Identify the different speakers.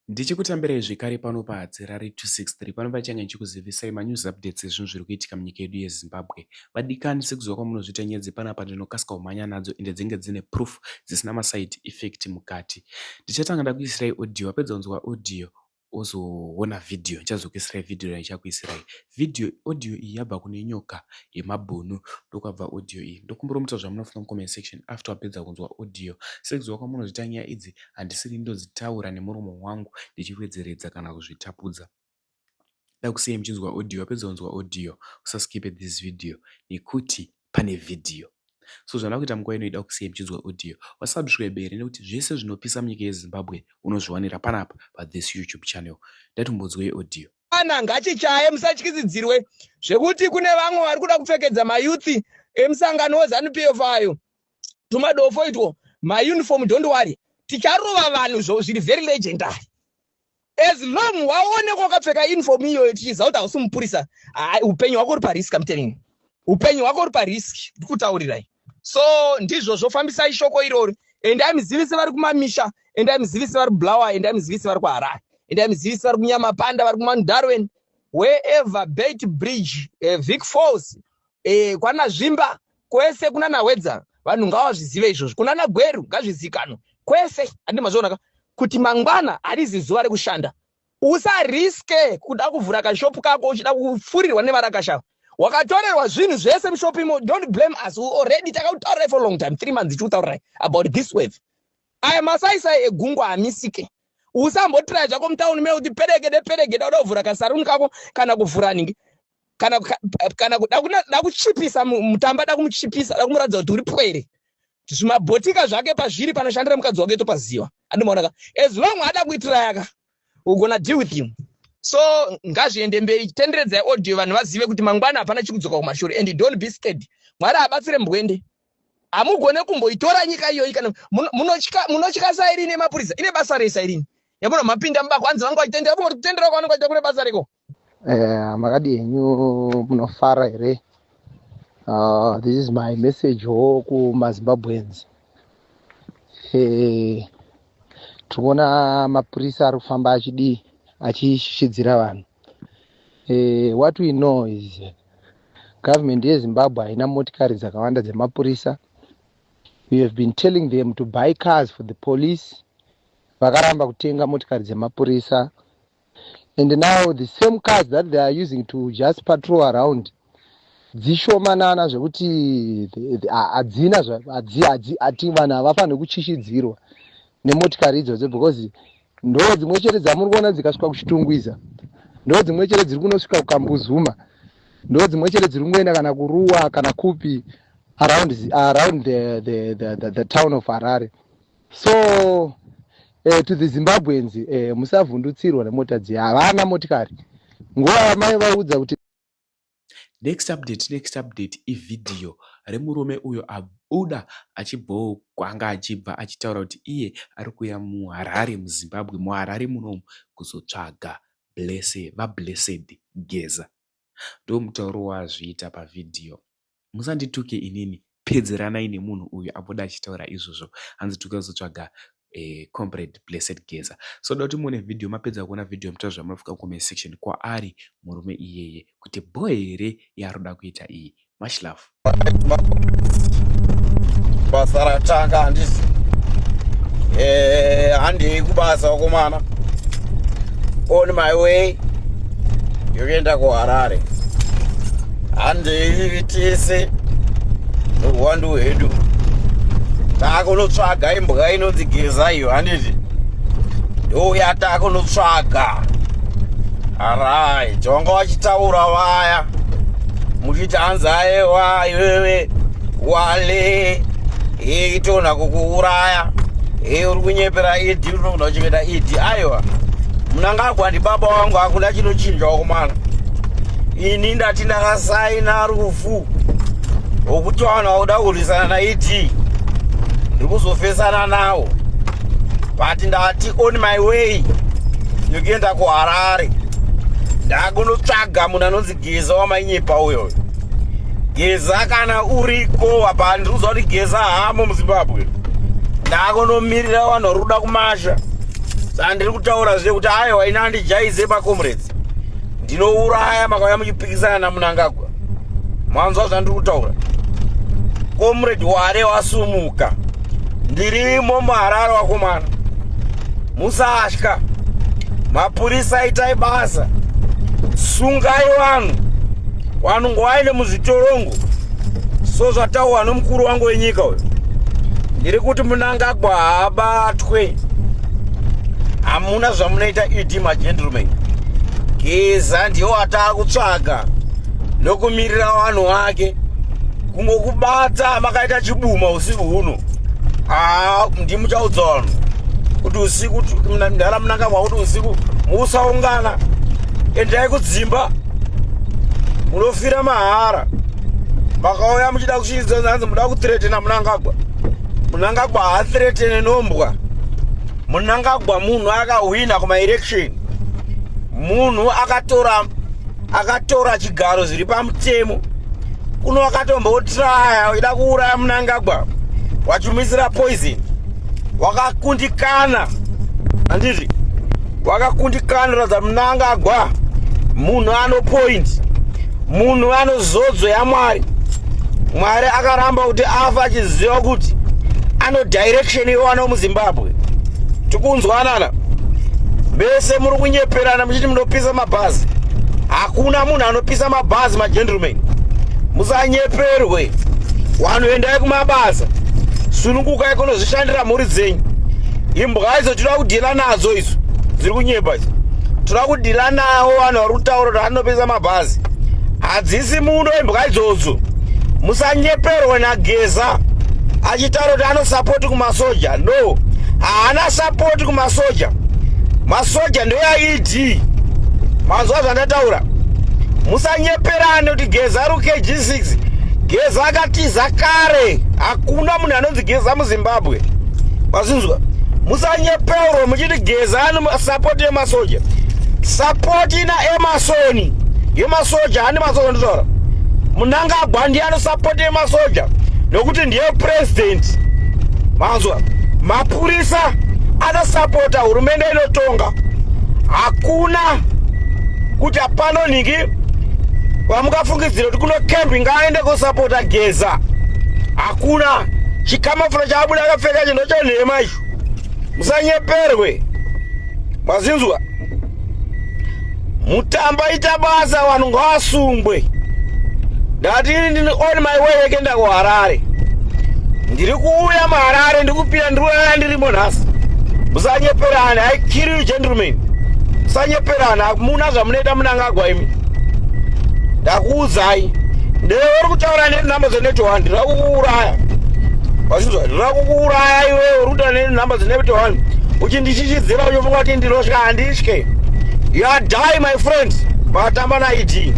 Speaker 1: Ndichikutambirai zvekare pano paHadzirari 263 pano pachanga ndichikuzivisai manews updates ezvinhu zviri kuitika munyika yedu yeZimbabwe. Vadikani sekuziva kwamunozviita nyaya dzepana ndinokasika kumhanya nadzo ende dzinge dzine proof dzisina maside effect mukati. Ndichatanga ndakuisirai audio, wapedza kunzwa audio ozoona video. Ndichazokuisirai video yandichakuisirai. Audio iyi yabva kune nyoka yemabhunu ndokwabva audio iyi. Ndokumbura muta zvamunofunga mucomment section after wapedza kunzwa audio. Sekuziva kwamunozviita nyaya idzi handisiri ndodzitaura nemuromo wangu ndichiwedzeredza kana kuzvitapudza. Ndakusiyai muchinzwa audio, wapedza kunzwa audio usaskipe this video nekuti pane video. So zvandava kuita munguva ino ida kusiyai muchinzwa audio. Wasubscribe nekuti zvese zvinopisa munyika yeZimbabwe unozviwanira panapa pathis YouTube channel. Ndatombodzwai audio.
Speaker 2: Ana ngachichaye musatyidzidzirwe zvekuti kune vamwe vari kuda kupfekedza mayuthi emusangano weZANU-PF ayo tumadofo itwo mauniform, don't worry, ticharova vanhu zviri very legendary. As long waonekwa wakapfeka uniform iyoyo tichiziva kuti hausi mupurisa, upenyu hwako uri parisk. I'm telling you, upenyu hwako uri parisk, ndikutaurirai. So ndizvo zvofambisai shoko iroro. Endai muzivise vari kumamisha, endai muzivise vari kublawa, endai muzivise vari kuHarare, endai muzivise vari kuNyamapanda, vari kuMount Darwin, wherever, Beit Bridge, Vic Falls, kwana Zvimba, kwese kuna naWedza, vanhu ngavazvizive izvozvo. Kuna naGweru ngazvizikanwe kwese. Andimazvoonaka kuti mangwana harizi zuva rekushanda. Usariske kuda kuvhura kashopu kako uchida kupfurirwa nevarakashava. Wakatorerwa zvinhu zvese mushopu imo, don't blame us. We already takutaurirai for a long time, 3 months tichitaurirai about this wave. Aya masaisai egungwa hamisike. Usambotira zvako mutauni meo kuti peregede uda kuvhura kasaruni kako kana kuvhura ningi kana da kuchipisa mutamba, da kumuchipisa, da kumuradza kuti uri pwere. Zvimabhotika zvake pazviri panoshandira mukadzi wake topaziva. Andimoonaka. As long ada kuitira yaka, we're gonna deal with him. So ngazviende mberi, tenderedzai audio vanhu vazive kuti mangwana hapana chikudzoka kumashure, and don't be scared. Mwari abatsire mbwende. Hamugone kumboitora nyika iyoyi kana munotya sairi nemapurisa. Ine basa resa irini. Yabona mapinda mbako anzi vangu vaitendera kumwe kutendera kwano kwaita kune basa reko.
Speaker 3: Makadi enyu munofara here. This is my message ku maZimbabweans. Tuona mapurisa ari kufamba achishidzira vanhu. What we know is government yeZimbabwe haina motikari dzakawanda dzemapurisa. We have been telling them to buy cars for the police. Vakaramba kutenga motikari dzemapurisa. And now the same cars that they are using to just patrol around dzishomanana zvekuti hadzina ati vanhu havafaniri kuchishidzirwa nemotikari idzodzo, because ndo dzimwe chete dzamuri kuona dzikasvika kuchitungwiza, ndo dzimwe chete dziri kunosvika kukambuzuma, ndo dzimwe chete dziri kungoenda kana kuruwa kana kupi around the town of Harare. So to the Zimbabweans, musavhundutsirwa nemota dziya, havana motikari. Nguva mai vaudza kuti
Speaker 1: Next update ivideo remurume uyo abuda achibva kwanga achibva achitaura kuti iye ari kuuya muHarare muZimbabwe, muHarare munomu kuzotsvaga vaBlessed Geza. Ndo mutauro wazviita pavidhio. Musandituke inini, pedzeranai nemunhu uyu abuda achitaura izvozvo. Hanzi tukazotsvaga comrade Blessed Geza. So da kuti muone video, mapedza kuona video mutaura zvamunofunga mucomment section kwaari murume iyeye kuti boy here yaroda kuita iyi. Much love.
Speaker 4: Basa ratanga handisi. Handi kubasa wakomana. On my way. Yokuenda kuHarare. Handi tise. Rwandu wedu. Takunotsvaga imbwa inonzi Geza iyo handiti. Ndo yatakunotsvaga. Alright, wanga wachitaura vaya. Muchiti hanzi aiwa iwewe wale itona kukuuraya, uri kunyepera idi, unoda kuchengeta idi. Aiwa, munangagwa ndibaba wangu hakuna chinochinja wakomana. Ini ndati ndakasaina rufu wokuti vanhu vakuda kurwisana naidi ndikuzofesana nawo, but ndati on my way yokuenda kuHarare ndakunotsvaga munhu anonzi Geza wamainyepa uyo. Geza kana uriko apa ndikuziva kuti Geza hamo muZimbabwe. Ndakunomirira vanhu vari kuda kumasha. Sandiri kutaura zviri kuti aiwa ina handijaize makomrades. Ndinouraya makauya muchipikisana naMnangagwa. Mwanzwa zvandiri kutaura. Comrade Ware wasumuka. Ndirimo muHarare wakomana. Musatya. Mapurisa itai basa. Sungai vanhu ngovaende muzvitorongo. So zvataurwa nomukuru wangu wenyika uyu. Ndiri kuti Mnangagwa haabatwe. Hamuna zvamunoita idi magentlemen. Geza ndiwo atava kutsvaga nokumirira vanhu vake. Kungokubata makaita chibuma usiku huno. Ndimuchaudza vanhu kuti usiku ndara Mnangagwa kuti usiku musaungana. Endai kudzimba. Munofira mahara. Makauya muchida kushidza nzanzi muda kuthreatena Mnangagwa. Mnangagwa haathreatene nombwa. Mnangagwa munhu akahwina kuma-election. Munhu akatora chigaro zviri pamutemo. Kuno akatombotraya uchida kuuraya Mnangagwa. Wachumisira poison. Wakakundikana. Handizvi? Wakakundikana radza Mnangagwa. Munhu ano point. Munhu ano zodzo yaMwari. Mwari akaramba kuti afa achiziva kuti ano direction iwana muZimbabwe. Tikunzwanana. Bese muri kunyeperana muchiti munopisa mabhazi. Hakuna munhu anopisa mabhazi magentlemen. Musanyeperwe. Vanhu endai kumabasa. Sunungukai kunozvishandira mhuri dzenyu. Imbwa idzo tinoda kudhila nadzo idzo. Dziri kunyepa idzi. Tinoda kudhila nawo vanhu vari kutaura kuti anopisa mabhazi. Hadzisi muno imbwa idzodzo. Musanyeperwe naGeza. Achitaura kuti anosapoti kumasoja. No. Haana sapoti kumasoja. Masoja ndeyaID. Manzwa zvandataura. Musanyeperane kuti Geza ari KG6. Geza akatiza kare. Hakuna munhu anonzi Geza muZimbabwe. Mazinzwa. Musanyeperwe muchiti Geza ano support yemasoja. Support ina Emerson yemasoja handi masoja nditaura. Mnangagwa ndiye anosupport yemasoja nokuti ndiye president. Manzwa. Mapurisa anosapota hurumende inotonga. Hakuna kuti apano niki vamukafungidzira kuti kuno campi ngaende kusapota Geza. Hakuna chikamafura chaabuda akapfeka chinhu chanhema icho. Musanyeperwe. Mazinzwa. Mutamba ita basa vanhu ngavasungwe. Ndati ndini on my way yekenda kuHarare. Ndiri kuuya muHarare ndikupira ndiroya ndirimo nhasi. Musanyeperane. I kill you gentlemen. Musanyeperane. Hamuna zvamunoita Mnangagwa imi. Ndakuudzai. Ndewe uri kutaura nenhamba dzenetwork ndira kukuuraya. Wazvinzwa? Ndira kukuuraya iwewe uri kutaura nenhamba dzenetwork. Uchindichichidzira uchifunga kuti ndinotya. Handitye. You are die my friend. Matamba naID.